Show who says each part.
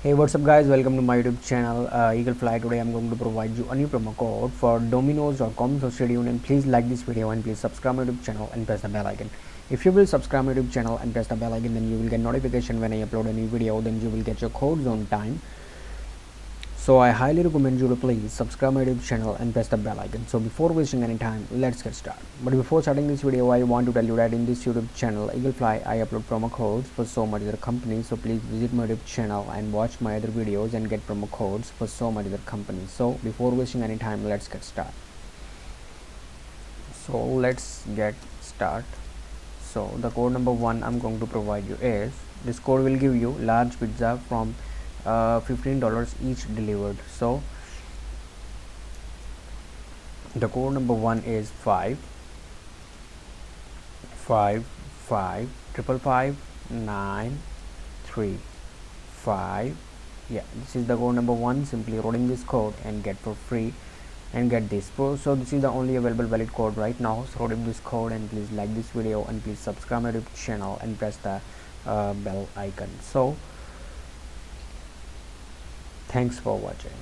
Speaker 1: Hey, what's up guys, welcome to my YouTube channel Eagle Fly. Today I'm going to provide you a new promo code for Dominos.com. So stay tuned and please like this video and please subscribe my YouTube channel and press the bell icon. If you will subscribe my YouTube channel and press the bell icon, then you will get notification when I upload a new video. Then you will get your codes on time. So I highly recommend you to please subscribe my YouTube channel and press the bell icon. So before wasting any time, let's get started. But before starting this video, I want to tell you that in this YouTube channel Eagle Fly, I upload promo codes for so many other companies. So please visit my YouTube channel and watch my other videos and get promo codes for so many other companies. So before wasting any time, let's get started. So let's get started. So the code number 1 I'm going to provide you is, this code will give you large pizza from $15 each delivered. So the code number 1 is 5 5 5 5 5 9 3 5. Yeah, this is the code number 1. Simply rolling this code and get for free and get this. So this is the only available valid code right now. So roll this code and please like this video and please subscribe my YouTube channel and press the bell icon. So thanks for watching.